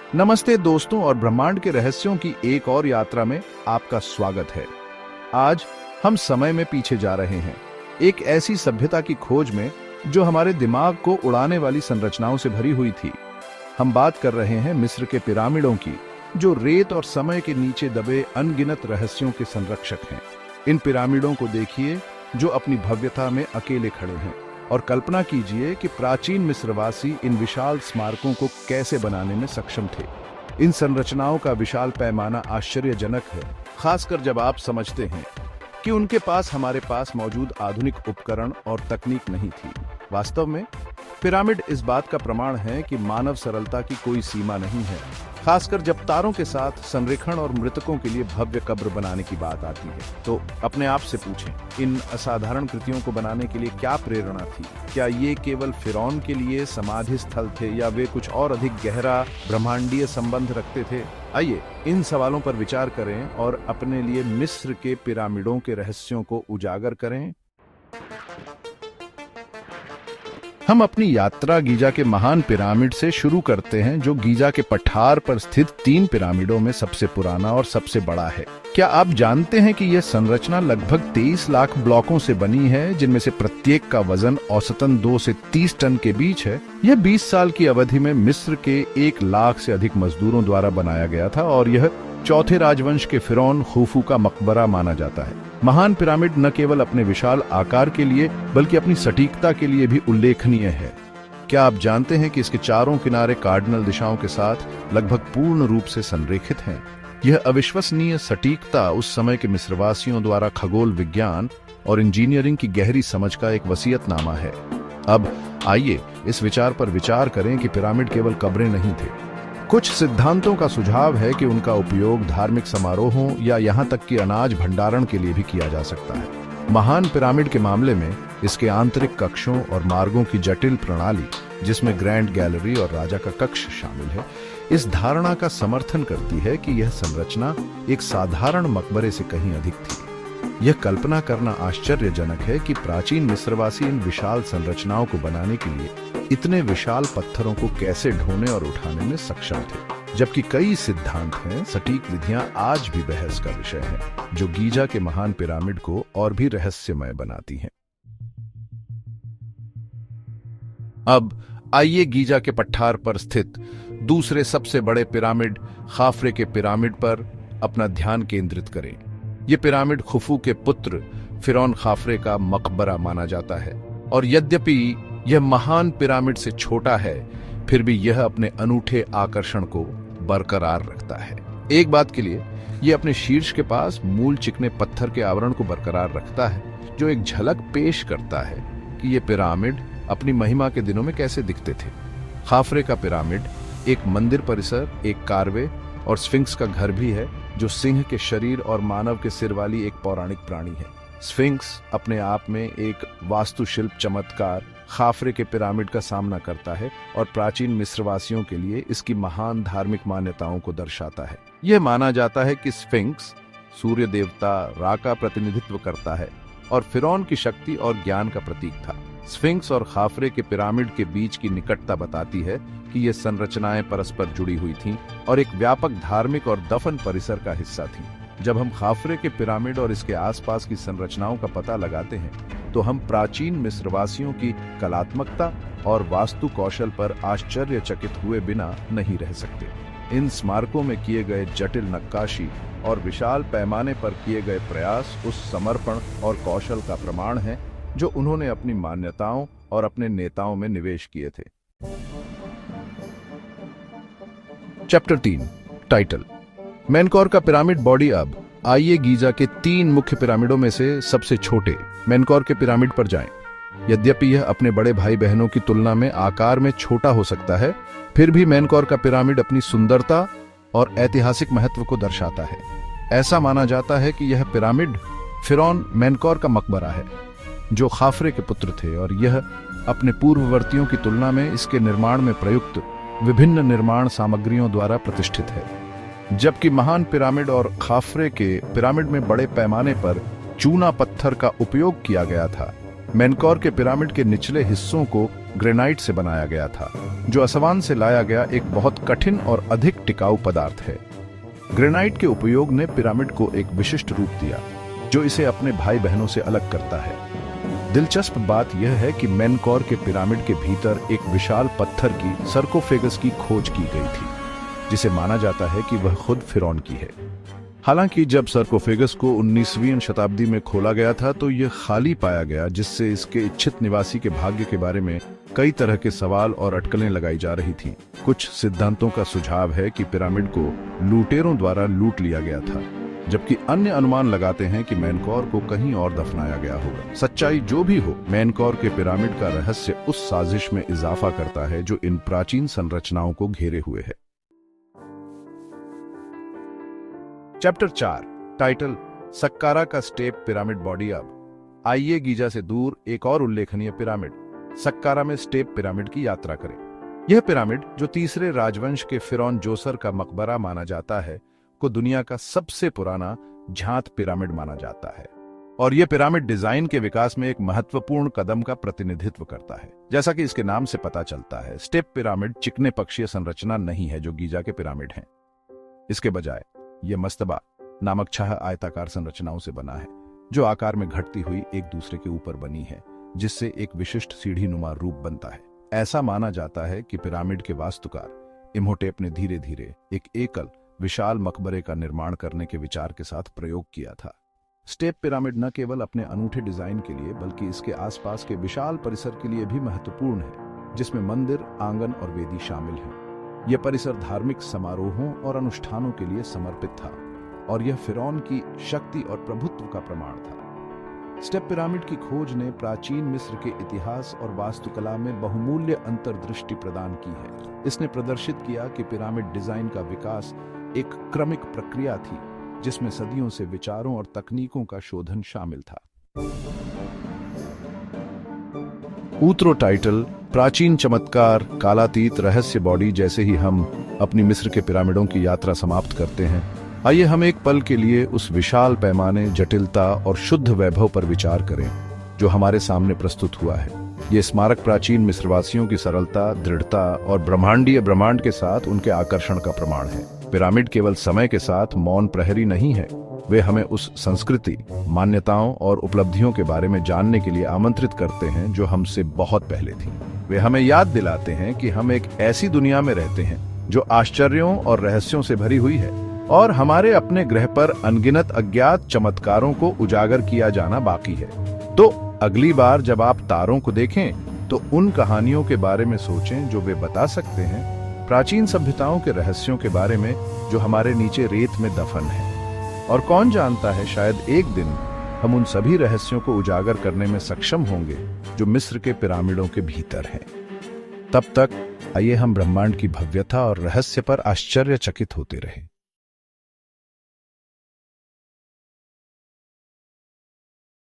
नमस्ते दोस्तों, और ब्रह्मांड के रहस्यों की एक और यात्रा में आपका स्वागत है। आज हम समय में पीछे जा रहे हैं, एक ऐसी सभ्यता की खोज में जो हमारे दिमाग को उड़ाने वाली संरचनाओं से भरी हुई थी। हम बात कर रहे हैं मिस्र के पिरामिडों की, जो रेत और समय के नीचे दबे अनगिनत रहस्यों के संरक्षक हैं। इन पिरामिडों को देखिए, जो अपनी भव्यता में अकेले खड़े हैं, और कल्पना कीजिए कि प्राचीन मिस्रवासी इन विशाल स्मारकों को कैसे बनाने में सक्षम थे। इन संरचनाओं का विशाल पैमाना आश्चर्यजनक है, खासकर जब आप समझते हैं कि उनके पास हमारे पास मौजूद आधुनिक उपकरण और तकनीक नहीं थी। वास्तव में पिरामिड इस बात का प्रमाण है कि मानव सरलता की कोई सीमा नहीं है, खासकर जब तारों के साथ संरेखण और मृतकों के लिए भव्य कब्र बनाने की बात आती है। तो अपने आप से पूछें, इन असाधारण कृतियों को बनाने के लिए क्या प्रेरणा थी? क्या ये केवल फिरौन के लिए समाधि स्थल थे, या वे कुछ और अधिक गहरा ब्रह्मांडीय संबंध रखते थे? आइए इन सवालों पर विचार करें और अपने लिए मिस्र के पिरामिडों के रहस्यों को उजागर करें। हम अपनी यात्रा गीजा के महान पिरामिड से शुरू करते हैं, जो गीजा के पठार पर स्थित 3 पिरामिडों में सबसे पुराना और सबसे बड़ा है। क्या आप जानते हैं कि यह संरचना लगभग 23 लाख ब्लॉकों से बनी है, जिनमें से प्रत्येक का वजन औसतन 2 से 30 टन के बीच है? यह 20 साल की अवधि में मिस्र के 1 लाख से अधिक मजदूरों द्वारा बनाया गया था, और यह चौथे राजवंश के फिरौन खुफू का मकबरा माना जाता है। महान पिरामिड न केवल अपने विशाल आकार के लिए बल्कि अपनी सटीकता के लिए भी उल्लेखनीय है। क्या आप जानते हैं कि इसके चारों किनारे कार्डिनल दिशाओं के साथ लगभग पूर्ण रूप से संरेखित हैं? यह अविश्वसनीय सटीकता उस समय के मिस्रवासियों द्वारा खगोल विज्ञान और इंजीनियरिंग की गहरी समझ का एक वसीयतनामा है। अब आइए इस विचार पर विचार करें कि पिरामिड केवल कब्रें नहीं थे। कुछ सिद्धांतों का सुझाव है कि उनका उपयोग धार्मिक समारोहों या यहाँ तक कि अनाज भंडारण के लिए भी किया जा सकता है। महान पिरामिड के मामले में इसके आंतरिक कक्षों और मार्गों की जटिल प्रणाली, जिसमें ग्रैंड गैलरी और राजा का कक्ष शामिल है, इस धारणा का समर्थन करती है कि यह संरचना एक साधारण मकबरे से कहीं अधिक थी। यह कल्पना करना आश्चर्यजनक है कि प्राचीन मिस्रवासी इन विशाल संरचनाओं को बनाने के लिए इतने विशाल पत्थरों को कैसे ढोने और उठाने में सक्षम थे। जबकि कई सिद्धांत हैं, सटीक विधियां आज भी बहस का विषय है, जो गीजा के महान पिरामिड को और भी रहस्यमय बनाती हैं। अब आइए गीजा के पठार पर स्थित दूसरे सबसे बड़े पिरामिड खाफरे के पिरामिड पर अपना ध्यान केंद्रित करें। यह पिरामिड खुफू के पुत्र फिरौन खाफरे का मकबरा माना जाता है, और यद्यपि यह महान पिरामिड से छोटा है, फिर भी यह अपने अनूठे आकर्षण को बरकरार रखता है। एक बात के लिए, यह अपने शीर्ष के पास मूल चिकने पत्थर के आवरण को बरकरार रखता है, जो एक झलक पेश करता है कि यह पिरामिड अपनी महिमा के दिनों में कैसे दिखते थे। खाफरे का पिरामिड एक मंदिर परिसर, एक कारवे और स्फिंक्स का घर भी है, जो सिंह के शरीर और मानव के सिर वाली एक पौराणिक प्राणी है। स्फिंक्स अपने आप में एक वास्तुशिल्प चमत्कार खाफरे के पिरामिड का सामना करता है, और प्राचीन मिस्रवासियों के लिए इसकी महान धार्मिक मान्यताओं को दर्शाता है। यह माना जाता है कि स्फिंक्स सूर्य देवता रा का प्रतिनिधित्व करता है और फिरौन की शक्ति और ज्ञान का प्रतीक था। स्फिंक्स और खाफरे के पिरामिड के बीच की निकटता बताती है कि ये संरचनाएं परस्पर जुड़ी हुई थीं और एक व्यापक धार्मिक और दफन परिसर का हिस्सा थीं। जब हम खाफरे के पिरामिड और इसके आसपास की संरचनाओं का पता लगाते हैं, तो हम प्राचीन मिस्रवासियों की कलात्मकता और वास्तु कौशल पर आश्चर्यचकित हुए बिना नहीं रह सकते। इन स्मारकों में किए गए जटिल नक्काशी और विशाल पैमाने पर किए गए प्रयास उस समर्पण और कौशल का प्रमाण है जो उन्होंने अपनी मान्यताओं और अपने नेताओं में निवेश किए थे। चैप्टर 3, टाइटल, मेनकौर का पिरामिड बॉडी। अब आइए गीजा के 3 मुख्य पिरामिडों में से सबसे छोटे मेनकौर के पिरामिड पर जाएं। यद्यपि यह अपने बड़े भाई बहनों की तुलना में आकार में छोटा हो सकता है, फिर भी मेनकौर का पिरामिड अपनी सुंदरता और ऐतिहासिक महत्व को दर्शाता है। ऐसा माना जाता है कि यह पिरामिड फिरौन मेनकौर का मकबरा है, जो खाफरे के पुत्र थे, और यह अपने पूर्ववर्तियों की तुलना में इसके निर्माण में प्रयुक्त विभिन्न निर्माण सामग्रियों द्वारा प्रतिष्ठित है। जबकि महान पिरामिड और खाफरे के पिरामिड में बड़े पैमाने पर चूना पत्थर का उपयोग किया गया था, मेनकौर के पिरामिड के निचले हिस्सों को ग्रेनाइट से बनाया गया था, जो असवान से लाया गया एक बहुत कठिन और अधिक टिकाऊ पदार्थ है। ग्रेनाइट के उपयोग ने पिरामिड को एक विशिष्ट रूप दिया, जो इसे अपने भाई बहनों से अलग करता है। दिलचस्प बात यह है कि मेनकौर के पिरामिड के भीतर एक विशाल पत्थर की सर्कोफेगस की खोज की गई थी, जिसे माना जाता है कि वह खुद फिरौन की है। हालांकि जब सर्कोफेगस को 19वीं शताब्दी में खोला गया था तो यह खाली पाया गया, जिससे इसके इच्छित निवासी के भाग्य के बारे में कई तरह के सवाल और अटकलें लगाई जा रही थीं। कुछ सिद्धांतों का सुझाव है कि पिरामिड को लुटेरों द्वारा लूट लिया गया था, जबकि अन्य अनुमान लगाते हैं कि मेनकौर को कहीं और दफनाया गया होगा। सच्चाई जो भी हो, मेनकौर के पिरामिड का रहस्य उस साजिश में इजाफा करता है जो इन प्राचीन संरचनाओं को घेरे हुए है। चैप्टर 4, टाइटल सक्कारा का स्टेप पिरामिड बॉडी। अब आइए गीजा से दूर एक और उल्लेखनीय पिरामिड सक्कारा में स्टेप पिरामिड की यात्रा करें। यह पिरामिड, जो तीसरे राजवंश के फिरौन जोसर का मकबरा माना जाता है, को दुनिया का सबसे पुराना झांत पिरामिड माना जाता है, और यह पिरामिड डिजाइन के विकास में एक महत्वपूर्ण कदम का प्रतिनिधित्व करता है। जैसा कि इसके नाम से पता चलता है, स्टेप पिरामिड चिकने पक्षीय संरचना नहीं है जो गीजा के पिरामिड हैं। इसके बजाय यह मस्तबा नामक 6 आयताकार संरचनाओं से बना है, जो आकार में घटती हुई एक दूसरे के ऊपर बनी है, जिससे एक विशिष्ट सीढ़ी नुमा रूप बनता है। ऐसा माना जाता है कि पिरामिड के वास्तुकार इम्होटेप ने धीरे धीरे एक एकल विशाल मकबरे का निर्माण करने के विचार के साथ प्रयोग किया था। स्टेप पिरामिड न केवल अपने अनूठे डिजाइन के लिए बल्कि इसके आसपास के विशाल परिसर के लिए भी महत्वपूर्ण है, जिसमें मंदिर, आंगन और वेदी शामिल हैं। यह परिसर धार्मिक समारोहों और अनुष्ठानों के लिए समर्पित था, और यह फिरौन की शक्ति और प्रभुत्व का प्रमाण था। स्टेप पिरामिड की खोज ने प्राचीन मिस्र के इतिहास और वास्तुकला में बहुमूल्य अंतर्दृष्टि प्रदान की है। इसने प्रदर्शित किया कि पिरामिड डिजाइन का विकास एक क्रमिक प्रक्रिया थी, जिसमें सदियों से विचारों और तकनीकों का शोधन शामिल था। ऊतरो टाइटल प्राचीन चमत्कार, कालातीत रहस्य बॉडी। जैसे ही हम अपनी मिस्र के पिरामिडों की यात्रा समाप्त करते हैं, आइए हम एक पल के लिए उस विशाल पैमाने, जटिलता और शुद्ध वैभव पर विचार करें जो हमारे सामने प्रस्तुत हुआ है। ये स्मारक प्राचीन मिस्रवासियों की सरलता, दृढ़ता और ब्रह्मांडीय ब्रह्मांड के साथ उनके आकर्षण का प्रमाण है। पिरामिड केवल समय के साथ मौन प्रहरी नहीं है, वे हमें उस संस्कृति, मान्यताओं और उपलब्धियों के बारे में जानने के लिए आमंत्रित करते हैं जो हमसे बहुत पहले थी। वे हमें याद दिलाते हैं कि हम एक ऐसी दुनिया में रहते हैं जो आश्चर्यों और रहस्यों से भरी हुई है, और हमारे अपने ग्रह पर अनगिनत अज्ञात चमत्कारों को उजागर किया जाना बाकी है। तो अगली बार जब आप तारों को देखें तो उन कहानियों के बारे में सोचें जो वे बता सकते हैं, प्राचीन सभ्यताओं के रहस्यों के बारे में जो हमारे नीचे रेत में दफन है। और कौन जानता है, शायद एक दिन हम उन सभी रहस्यों को उजागर करने में सक्षम होंगे जो मिस्र के पिरामिडों के भीतर हैं। तब तक आइए हम ब्रह्मांड की भव्यता और रहस्य पर आश्चर्यचकित होते रहें।